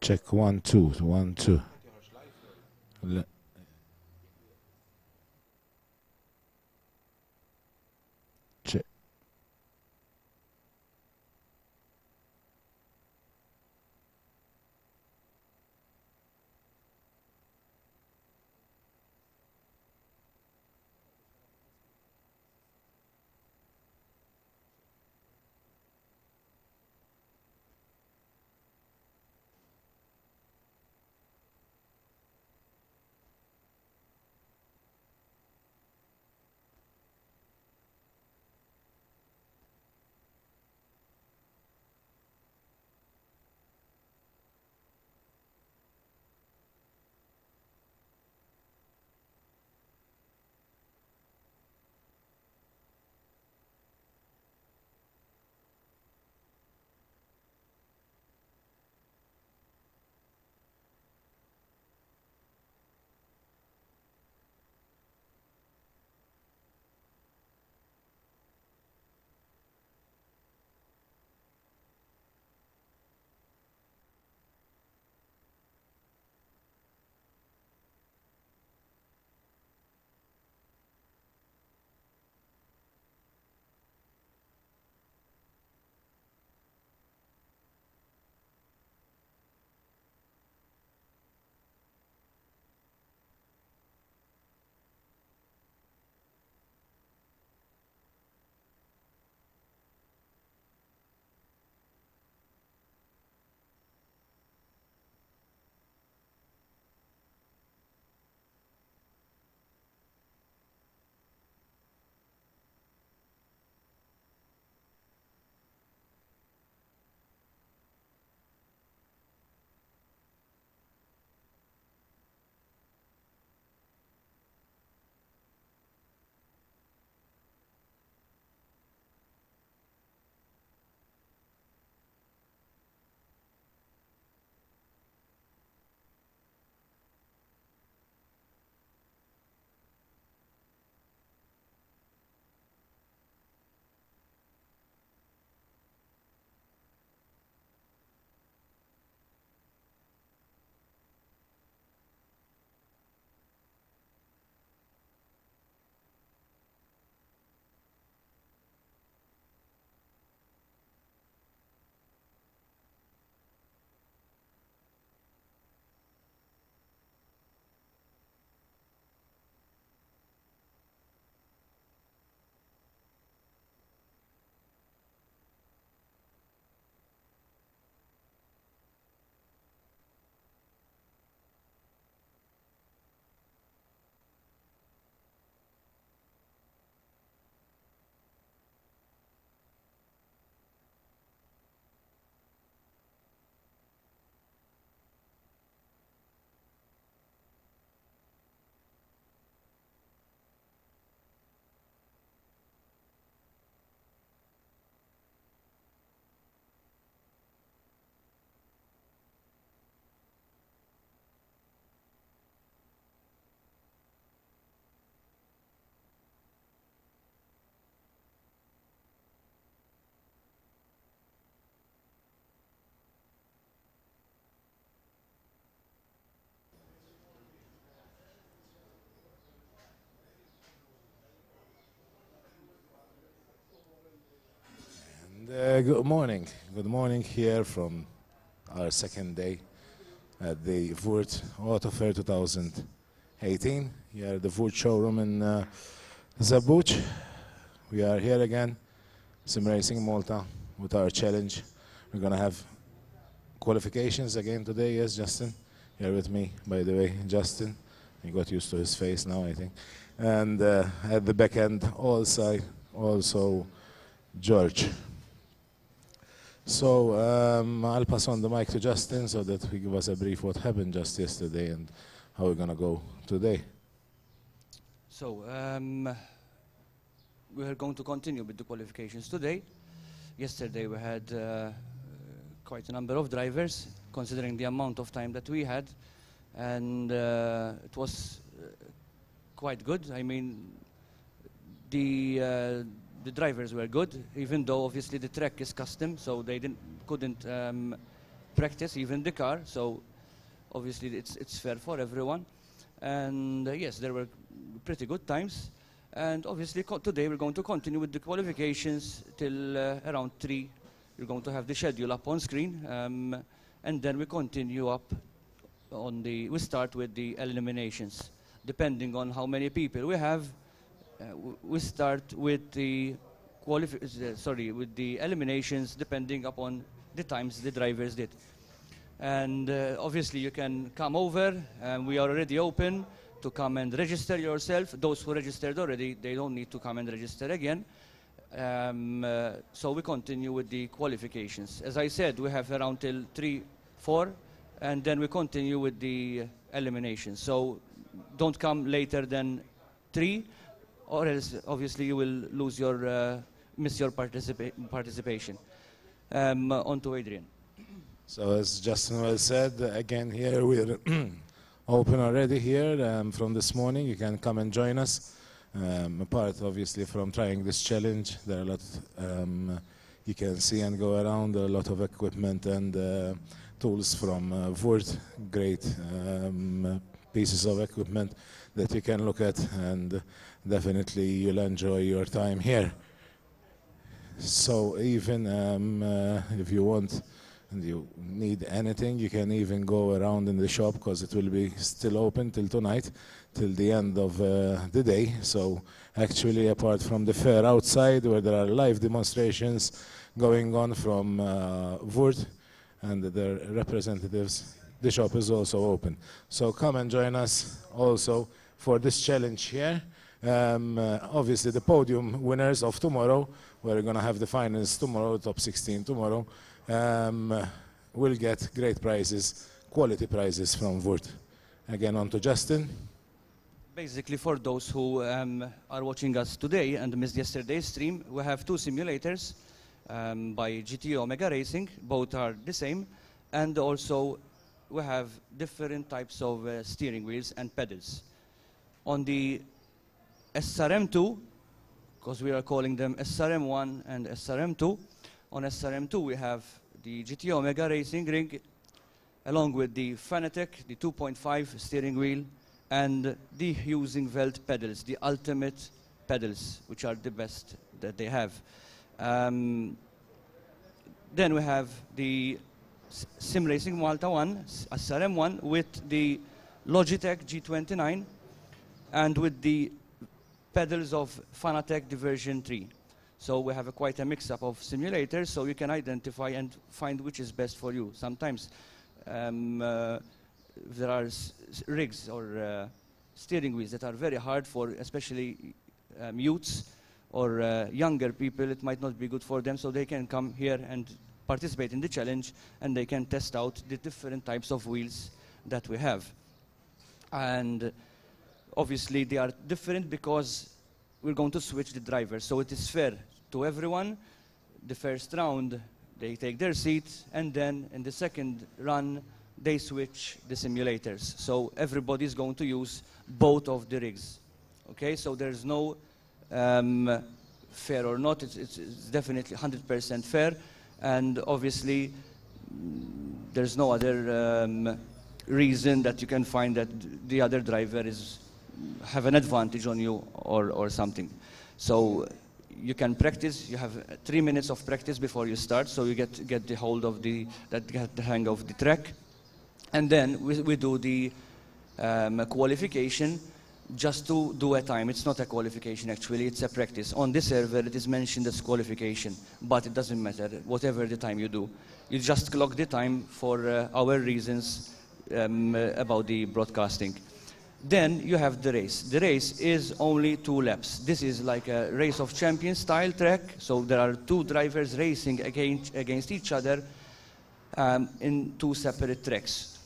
Check 1 2 1 2. Check. Good morning. Good morning here from our second day at the Wurth Auto Fair 2018. Here at the Wurth showroom in Zebbug. We are here again, sim racing Malta with our challenge. We're going to have qualifications again today. Yes, Justin, here with me, by the way. Justin, he got used to his face now, I think. And at the back end, also George. So I'll pass on the mic to Justin so that he give us a brief what happened just yesterday and how we're going to go today. So we are going to continue with the qualifications today. Yesterday we had quite a number of drivers, considering the amount of time that we had, and it was quite good. I mean, the drivers were good, even though obviously the track is custom, so they couldn't practice even the car. So obviously it's fair for everyone. And yes, there were pretty good times. And obviously today we're going to continue with the qualifications till around 3. We're going to have the schedule up on screen. And then we continue up on we start with the eliminations. Depending on how many people we have, we start with the with the eliminations depending upon the times the drivers did. And obviously you can come over, and we are already open to come and register yourself. Those who registered already, they don't need to come and register again. So we continue with the qualifications. As I said, we have around till 3, 4, and then we continue with the eliminations. So don't come later than 3, or else obviously you will lose your, miss your participation. On to Adrian. So as Justin well said, again here we're open already here from this morning. You can come and join us. Apart obviously from trying this challenge, there are a lot you can see and go around, a lot of equipment and tools from Wurth, great pieces of equipment that you can look at, and definitely you'll enjoy your time here. So even if you want and you need anything, you can even go around in the shop, because it will be still open till tonight, till the end of the day. So actually, apart from the fair outside, where there are live demonstrations going on from Wurth and their representatives, the shop is also open. So come and join us also for this challenge here. Obviously the podium winners of tomorrow, we're going to have the finals tomorrow, top 16 tomorrow, will get great prizes, quality prizes from Wurth. Again, on to Justin. Basically, for those who are watching us today and missed yesterday's stream, we have 2 simulators by GT Omega Racing. Both are the same, and also we have different types of steering wheels and pedals. On the SRM2, because we are calling them SRM1 and SRM2, on SRM2 we have the GT Omega Racing rig, along with the Fanatec, the 2.5 steering wheel, and the Husingveld pedals, the ultimate pedals, which are the best that they have. Then we have the Sim Racing Malta 1, SRM1, with the Logitech G29, and with the pedals of Fanatec, the version 3. So we have quite a mix-up of simulators, so you can identify and find which is best for you. Sometimes there are rigs or steering wheels that are very hard for especially youths or younger people. It might not be good for them, so they can come here and participate in the challenge, and they can test out the different types of wheels that we have. And obviously they are different because we're going to switch the drivers, so it is fair to everyone. The first round they take their seat, and then in the second run they switch the simulators. So everybody's going to use both of the rigs. Okay, so there's no fair or not, it's definitely 100% fair, and obviously there's no other reason that you can find that the other driver have an advantage on you or something. So you can practice. You have 3 minutes of practice before you start, so you get the hold of get the hang of the track, and then we do the qualification just to do a time. It's not a qualification actually, it's a practice. On this server it is mentioned as qualification, but it doesn't matter. Whatever the time you do, you just clock the time for our reasons about the broadcasting. Then you have the race. The race is only 2 laps. This is like a race of champions style track. So there are 2 drivers racing against each other in 2 separate tracks.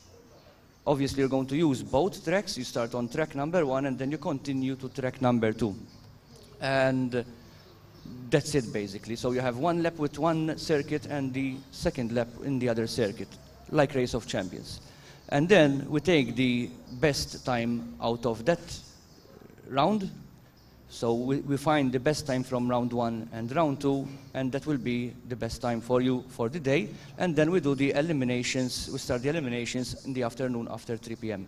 Obviously, you're going to use both tracks. You start on track number 1, and then you continue to track number 2. And that's it, basically. So you have 1 lap with 1 circuit and the second lap in the other circuit, like race of champions. And then we take the best time out of that round. So we find the best time from round 1 and round 2, and that will be the best time for you for the day. And then we do the eliminations. We start the eliminations in the afternoon after 3 p.m.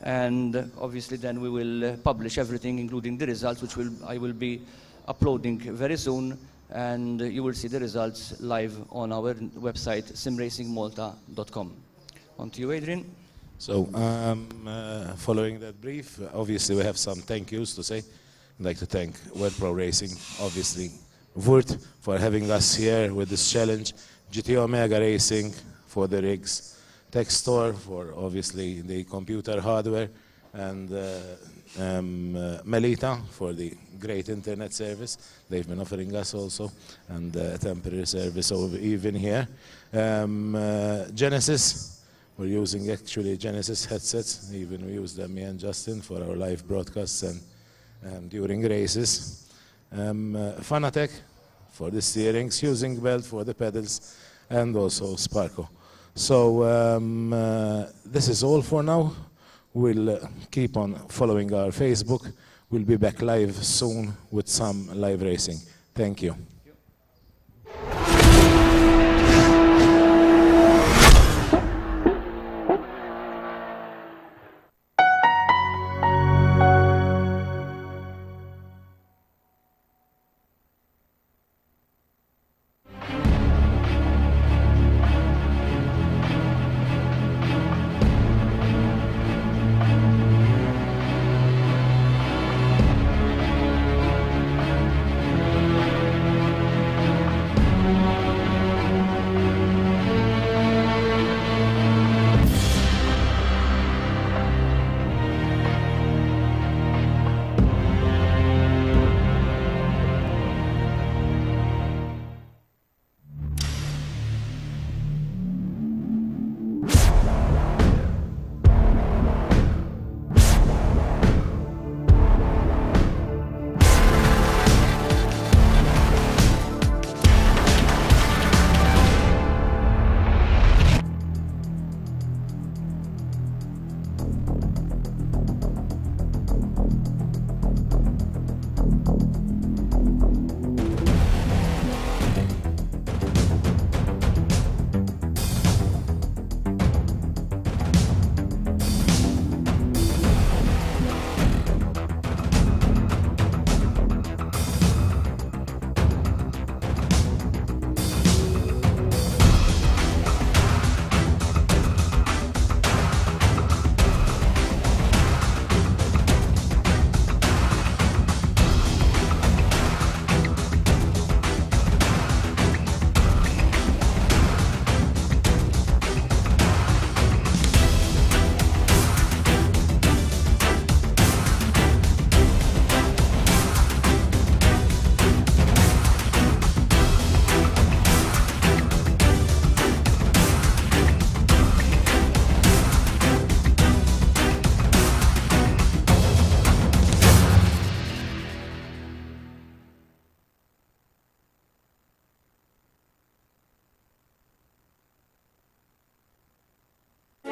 And obviously then we will publish everything, including the results, which I will be uploading very soon. And you will see the results live on our website, simracingmalta.com. On to you, Adrian. So, following that brief, obviously we have some thank yous to say. I'd like to thank Wurth Pro Racing, obviously Wurth for having us here with this challenge, GT Omega Racing for the rigs, Tech Store for obviously the computer hardware, and Melita for the great internet service they've been offering us also, and temporary service over even here. Genesis. We're using actually Genesis headsets, even we use them, me and Justin, for our live broadcasts and during races. Fanatec for the steerings, using belt for the pedals, and also Sparco. So this is all for now. We'll keep on following our Facebook. We'll be back live soon with some live racing. Thank you.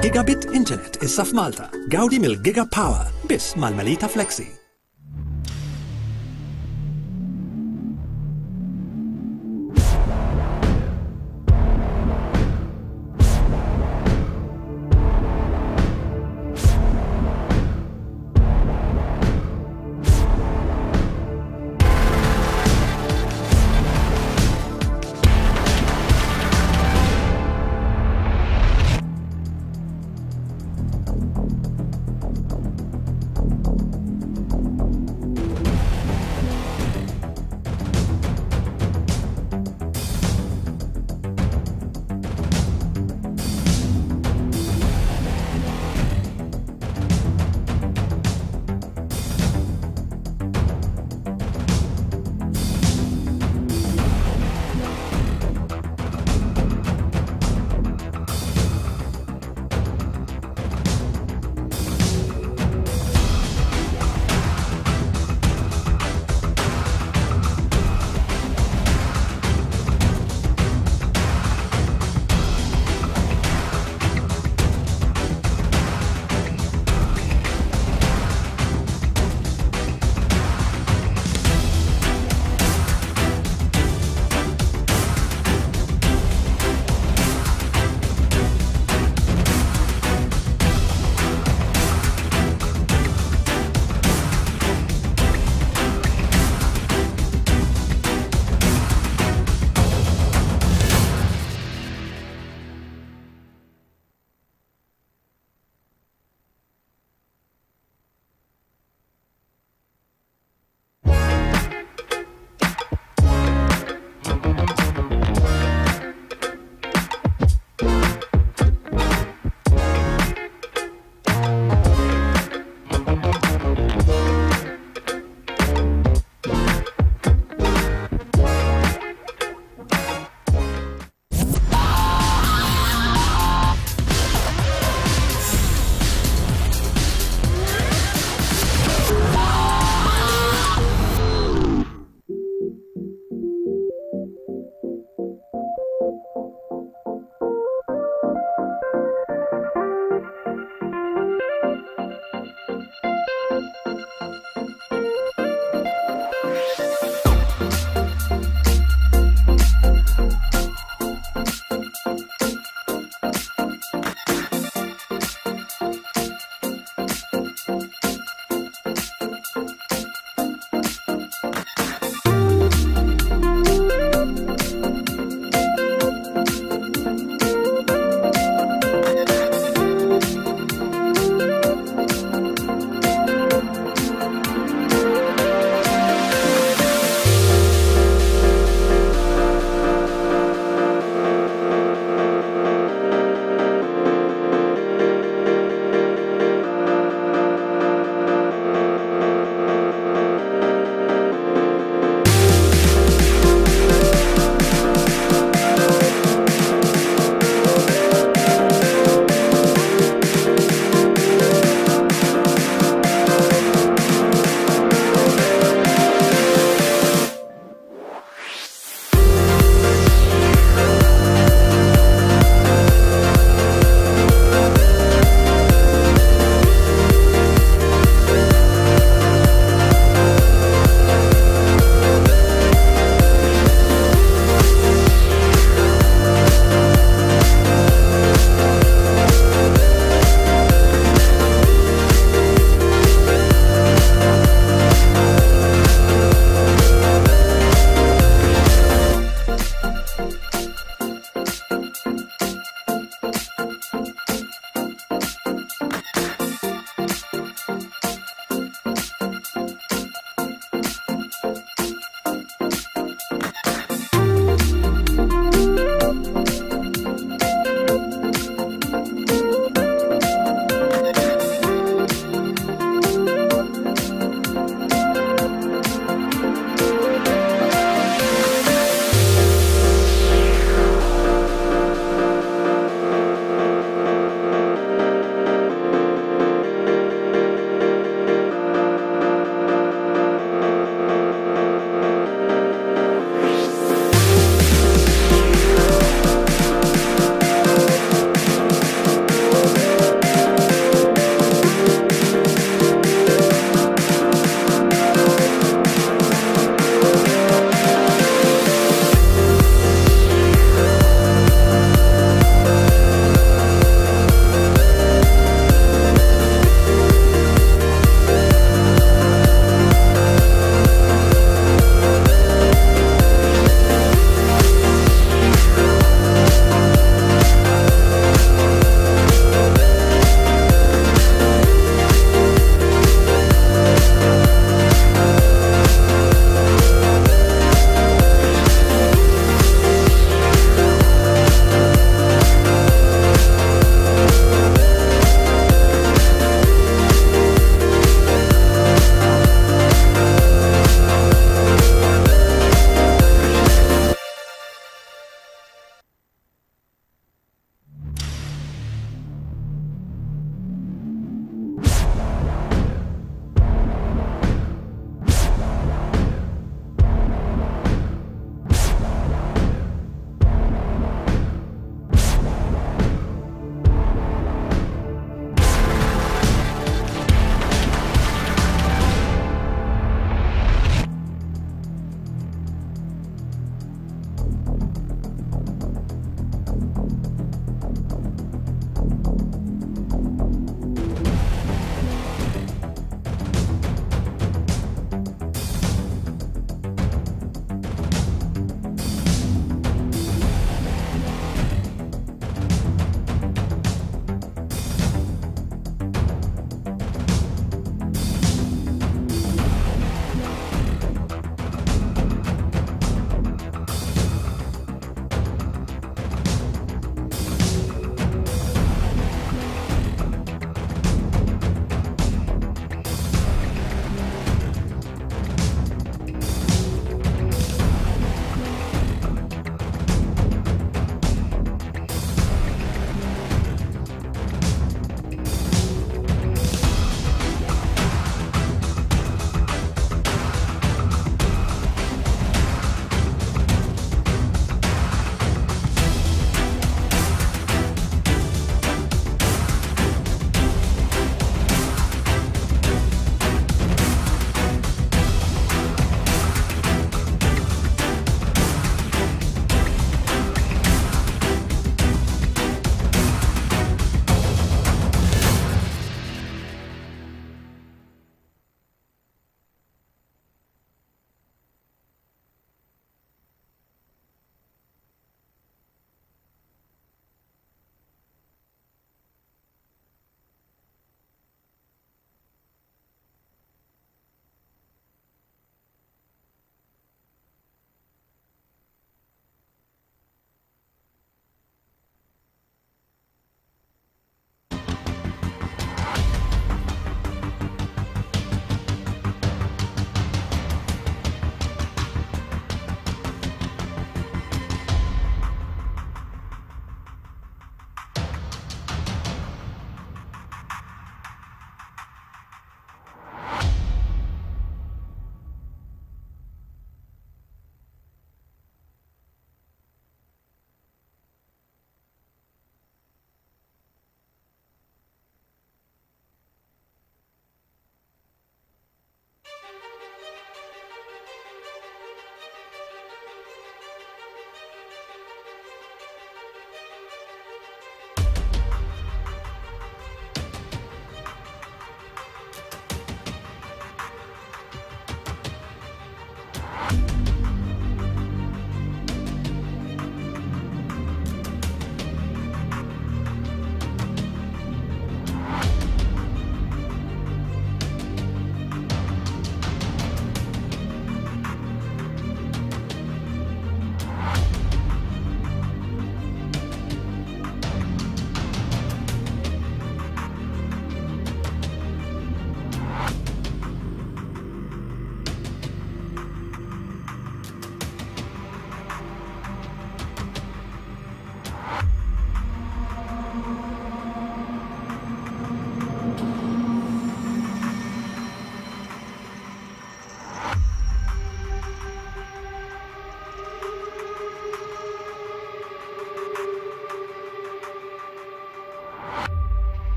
Gigabit Internet issa f'Malta. Gawdi mill-Giga Power biss mal-Melita Flexi.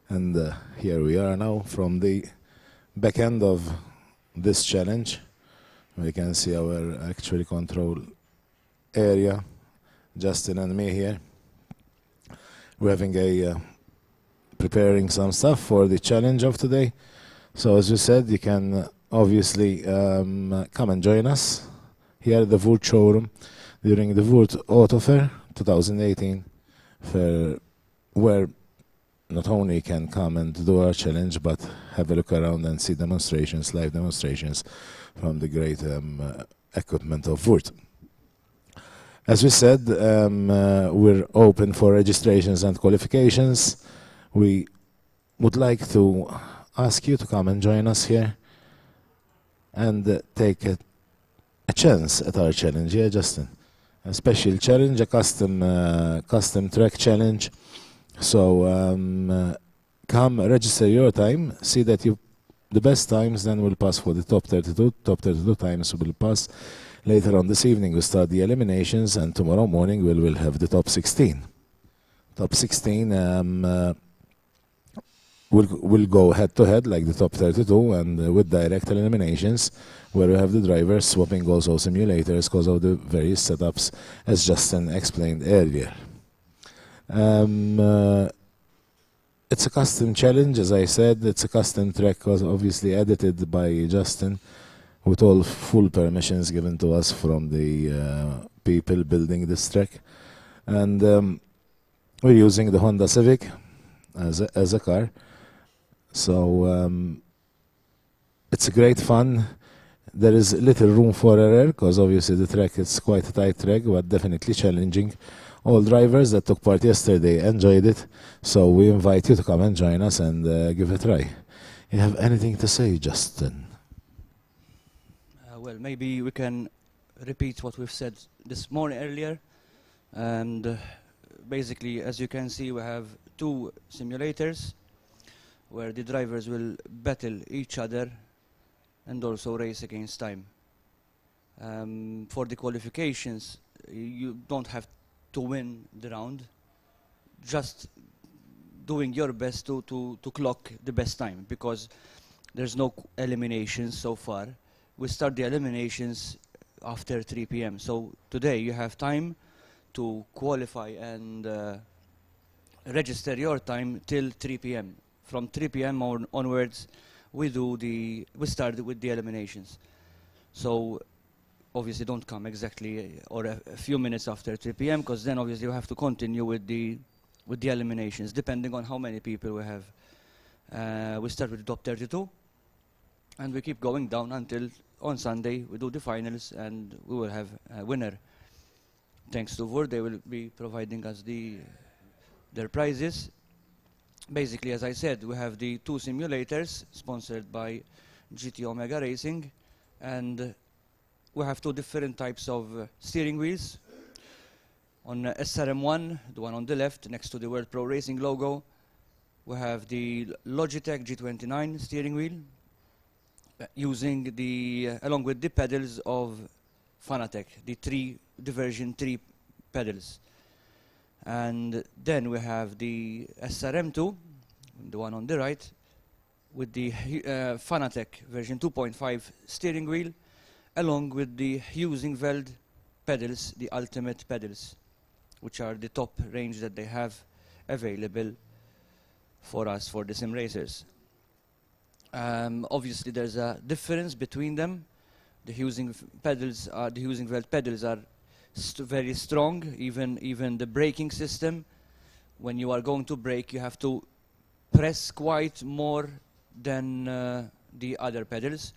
And here we are now from the back end of this challenge. We can see our actually control area, Justin and me here. We're having a preparing some stuff for the challenge of today. So as we said, you can obviously come and join us here at the Wurth showroom during the Wurth Auto Fair 2018 fair, where not only you can come and do our challenge, but have a look around and see demonstrations, live demonstrations from the great equipment of Wurth. As we said, we're open for registrations and qualifications. We would like to ask you to come and join us here and take a chance at our challenge. Yeah, Justin? A special challenge, a custom track challenge. So come register your time, see that the best times then will pass for the top 32. Top 32 times will pass. Later on this evening we'll start the eliminations, and tomorrow morning we'll have the top 16. Top 16 will go head to head like the top 32 and with direct eliminations, where we have the drivers swapping also simulators because of the various setups as Justin explained earlier. It's a custom challenge, as I said. It's a custom track, was obviously edited by Justin with all full permissions given to us from the people building this track. And we're using the Honda Civic as a car. So it's a great fun. There is little room for error because obviously the track is quite a tight track, but definitely challenging. All drivers that took part yesterday enjoyed it, so we invite you to come and join us and give it a try. You have anything to say, Justin? Well, maybe we can repeat what we've said this morning earlier. And basically, as you can see, we have two simulators where the drivers will battle each other and also race against time. For the qualifications, you don't have to win the round, just doing your best to clock the best time, because there's no eliminations so far. We start the eliminations after 3 p.m. So today you have time to qualify and register your time till 3 p.m. From 3 p.m. onwards, we start with the eliminations. So obviously don't come exactly or a few minutes after 3 p.m. because then obviously you have to continue with the eliminations depending on how many people we have. We start with the top 32 and we keep going down until on Sunday we do the finals and we will have a winner. Thanks to Wurth, they will be providing us their prizes. Basically, as I said, we have the two simulators sponsored by GT Omega Racing, and we have two different types of steering wheels. On SRM1, the one on the left next to the World Pro Racing logo, we have the Logitech G29 steering wheel using along with the pedals of Fanatec, the version 3 pedals. And then we have the SRM2, the one on the right, with the Fanatec version 2.5 steering wheel, along with the Husingveld pedals, the ultimate pedals, which are the top range that they have available for us for the sim racers. Obviously, there's a difference between them. The Husingveld pedals are very strong. Even the braking system, when you are going to brake, you have to press quite more than the other pedals,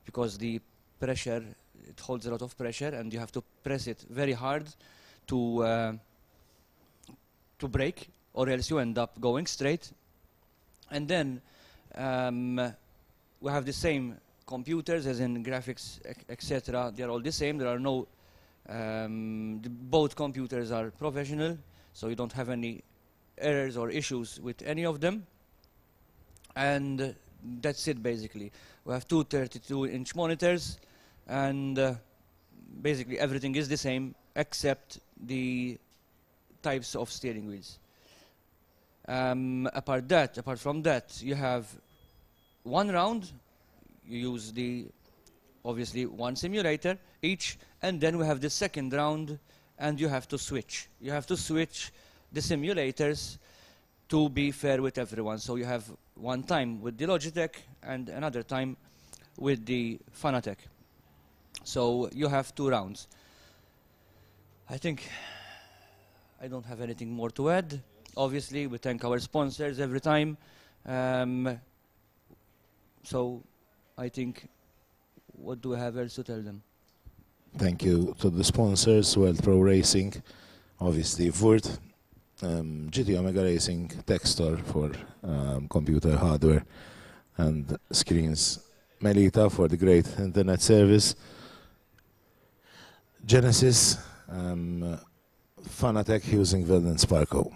because the pressure, it holds a lot of pressure, and you have to press it very hard to brake, or else you end up going straight. And then we have the same computers, as in graphics, etc. They are all the same. There are no both computers are professional, so you don't have any errors or issues with any of them. And that's it, basically. We have two 32-inch monitors, and basically everything is the same except the types of steering wheels. Apart from that, you have one round. You use obviously one simulator each, and then we have the second round, and you have to switch. You have to switch the simulators to be fair with everyone. So you have one time with the Logitech and another time with the Fanatec. So you have 2 rounds. I think I don't have anything more to add. Obviously, we thank our sponsors every time. So I think, what do we have else to tell them? Thank you to the sponsors, World Pro Racing, obviously Wurth, GT Omega Racing, Tech Store for computer hardware and screens, Malta for the great internet service, Genesis, Fanatec using Velden Sparko.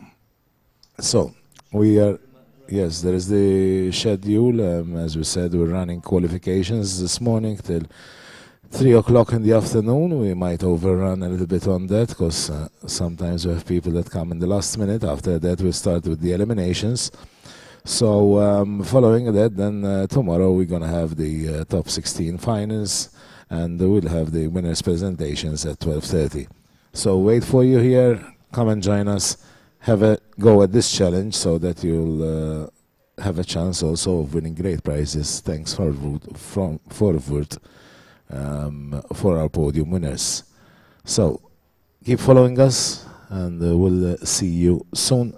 So we are, yes, there is the schedule. As we said, we're running qualifications this morning till 3 o'clock in the afternoon. We might overrun a little bit on that because sometimes we have people that come in the last minute. After that, we start with the eliminations. So following that, then tomorrow we're going to have the top 16 finals, and we'll have the winners' presentations at 12:30. So wait for you here. Come and join us. Have a go at this challenge so that you'll have a chance also of winning great prizes. Thanks for Wurth. For our podium winners. So keep following us, and we'll see you soon.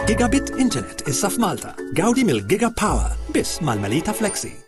Gigabit Internet issa f'Malta. Gawdi mill-Giga Power biss mal-Malta Flexi.